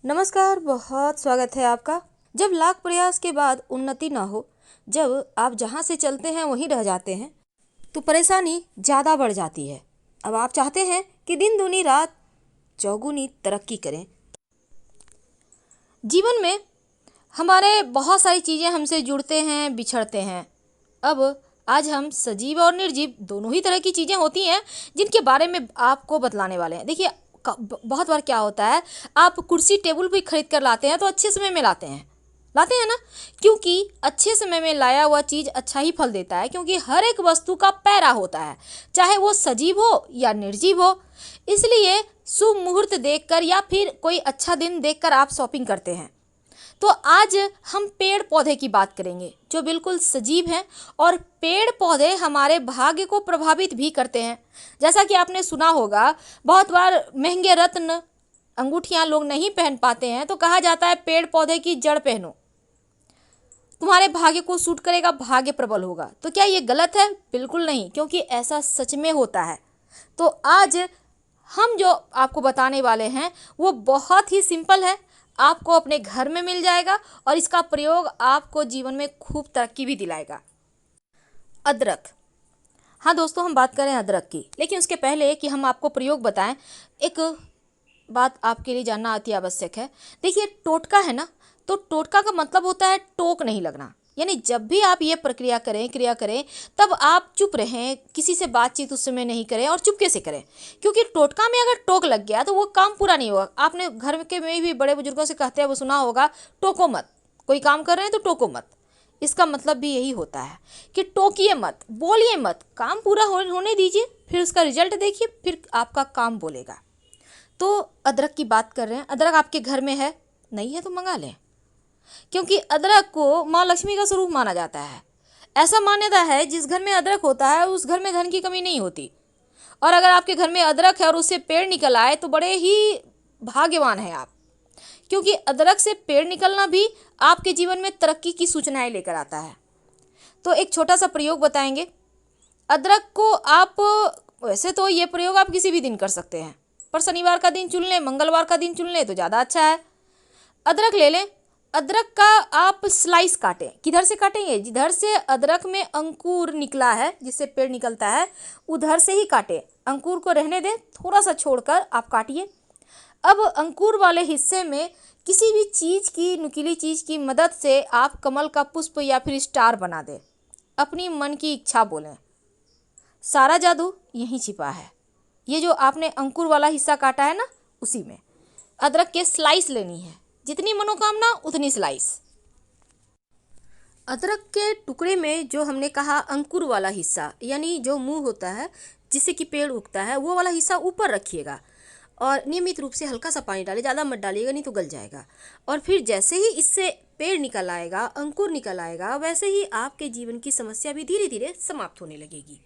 नमस्कार, बहुत स्वागत है आपका। जब लाख प्रयास के बाद उन्नति ना हो, जब आप जहाँ से चलते हैं वहीं रह जाते हैं, तो परेशानी ज़्यादा बढ़ जाती है। अब आप चाहते हैं कि दिन दूनी रात चौगुनी तरक्की करें। जीवन में हमारे बहुत सारी चीज़ें हमसे जुड़ते हैं, बिछड़ते हैं। अब आज हम सजीव और निर्जीव दोनों ही तरह की चीज़ें होती हैं जिनके बारे में आपको बतलाने वाले हैं। देखिए, बहुत बार क्या होता है, आप कुर्सी टेबल भी खरीद कर लाते हैं तो अच्छे समय में लाते हैं ना, क्योंकि अच्छे समय में लाया हुआ चीज़ अच्छा ही फल देता है, क्योंकि हर एक वस्तु का पैरा होता है, चाहे वो सजीव हो या निर्जीव हो। इसलिए शुभ मुहूर्त देखकर या फिर कोई अच्छा दिन देखकर आप शॉपिंग करते हैं। तो आज हम पेड़ पौधे की बात करेंगे जो बिल्कुल सजीव हैं, और पेड़ पौधे हमारे भाग्य को प्रभावित भी करते हैं। जैसा कि आपने सुना होगा, बहुत बार महंगे रत्न अंगूठियां लोग नहीं पहन पाते हैं तो कहा जाता है पेड़ पौधे की जड़ पहनो, तुम्हारे भाग्य को सूट करेगा, भाग्य प्रबल होगा। तो क्या ये गलत है? बिल्कुल नहीं, क्योंकि ऐसा सच में होता है। तो आज हम जो आपको बताने वाले हैं वो बहुत ही सिंपल है, आपको अपने घर में मिल जाएगा और इसका प्रयोग आपको जीवन में खूब तरक्की भी दिलाएगा। अदरक। हाँ दोस्तों, हम बात करें अदरक की, लेकिन उसके पहले कि हम आपको प्रयोग बताएं, एक बात आपके लिए जानना अति आवश्यक है। देखिए, टोटका है ना, तो टोटका का मतलब होता है टोक नहीं लगना। यानी जब भी आप ये प्रक्रिया करें, क्रिया करें, तब आप चुप रहें, किसी से बातचीत उस समय नहीं करें और चुपके से करें, क्योंकि टोटका में अगर टोक लग गया तो वो काम पूरा नहीं होगा। आपने घर के में भी बड़े बुजुर्गों से कहते हैं वो सुना होगा, टोको मत। कोई काम कर रहे हैं तो टोको मत। इसका मतलब भी यही होता है कि टोकिए मत, बोलिए मत, काम पूरा होने दीजिए, फिर उसका रिजल्ट देखिए, फिर आपका काम बोलेगा। तो अदरक की बात कर रहे हैं। अदरक आपके घर में है? नहीं है तो मंगा लें, क्योंकि अदरक को माँ लक्ष्मी का स्वरूप माना जाता है। ऐसा मान्यता है जिस घर में अदरक होता है उस घर में धन की कमी नहीं होती। और अगर आपके घर में अदरक है और उससे पेड़ निकल आए तो बड़े ही भाग्यवान हैं आप, क्योंकि अदरक से पेड़ निकलना भी आपके जीवन में तरक्की की सूचनाएं लेकर आता है। तो एक छोटा सा प्रयोग बताएंगे। अदरक को आप, वैसे तो ये प्रयोग आप किसी भी दिन कर सकते हैं, पर शनिवार का दिन चुन लें, मंगलवार का दिन चुन लें तो ज़्यादा अच्छा है। अदरक ले लें। अदरक का आप स्लाइस काटें। किधर से काटेंगे? जिधर से अदरक में अंकुर निकला है, जिससे पेड़ निकलता है, उधर से ही काटें। अंकुर को रहने दें, थोड़ा सा छोड़कर आप काटिए। अब अंकुर वाले हिस्से में किसी भी चीज़ की, नुकीली चीज़ की मदद से आप कमल का पुष्प या फिर स्टार बना दें। अपनी मन की इच्छा बोलें। सारा जादू यहीं छिपा है। ये जो आपने अंकुर वाला हिस्सा काटा है ना, उसी में अदरक के स्लाइस लेनी है। जितनी मनोकामना उतनी स्लाइस। अदरक के टुकड़े में जो हमने कहा अंकुर वाला हिस्सा, यानी जो मुंह होता है जिससे कि पेड़ उगता है, वो वाला हिस्सा ऊपर रखिएगा और नियमित रूप से हल्का सा पानी डालिए। ज़्यादा मत डालिएगा, नहीं तो गल जाएगा। और फिर जैसे ही इससे पेड़ निकल आएगा, अंकुर निकल आएगा, वैसे ही आपके जीवन की समस्या भी धीरे धीरे समाप्त होने लगेगी।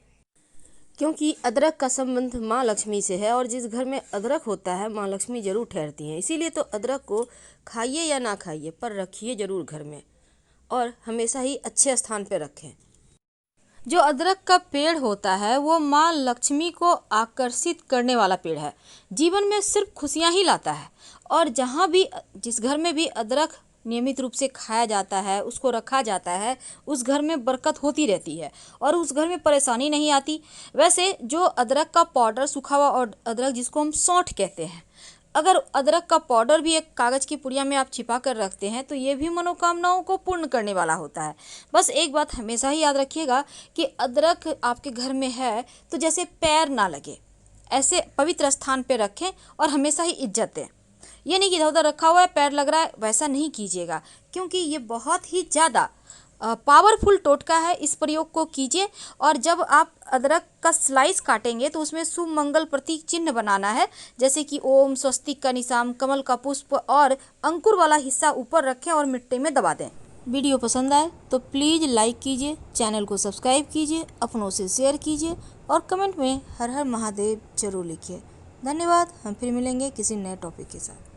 क्योंकि अदरक का संबंध माँ लक्ष्मी से है और जिस घर में अदरक होता है माँ लक्ष्मी जरूर ठहरती हैं। इसीलिए तो अदरक को खाइए या ना खाइए, पर रखिए जरूर घर में, और हमेशा ही अच्छे स्थान पर रखें। जो अदरक का पेड़ होता है वो माँ लक्ष्मी को आकर्षित करने वाला पेड़ है। जीवन में सिर्फ खुशियाँ ही लाता है, और जहाँ भी, जिस घर में भी अदरक नियमित रूप से खाया जाता है, उसको रखा जाता है, उस घर में बरकत होती रहती है और उस घर में परेशानी नहीं आती। वैसे जो अदरक का पाउडर, सूखा हुआ और अदरक जिसको हम सौंठ कहते हैं, अगर अदरक का पाउडर भी एक कागज़ की पुड़िया में आप छिपा कर रखते हैं तो ये भी मनोकामनाओं को पूर्ण करने वाला होता है। बस एक बात हमेशा ही याद रखिएगा कि अदरक आपके घर में है तो जैसे पैर ना लगे, ऐसे पवित्र स्थान पे रखें और हमेशा ही इज्जत दें। ये नहीं कि इधर उधर रखा हुआ है, पैर लग रहा है, वैसा नहीं कीजिएगा, क्योंकि ये बहुत ही ज़्यादा पावरफुल टोटका है। इस प्रयोग को कीजिए, और जब आप अदरक का स्लाइस काटेंगे तो उसमें शुभ मंगल प्रतीक चिन्ह बनाना है, जैसे कि ओम, स्वस्तिक का निशान, कमल का पुष्प और अंकुर वाला हिस्सा ऊपर रखें और मिट्टी में दबा दें। वीडियो पसंद आए तो प्लीज़ लाइक कीजिए, चैनल को सब्सक्राइब कीजिए, अपनों से शेयर कीजिए और कमेंट में हर हर महादेव जरूर लिखिए। धन्यवाद। हम फिर मिलेंगे किसी नए टॉपिक के साथ।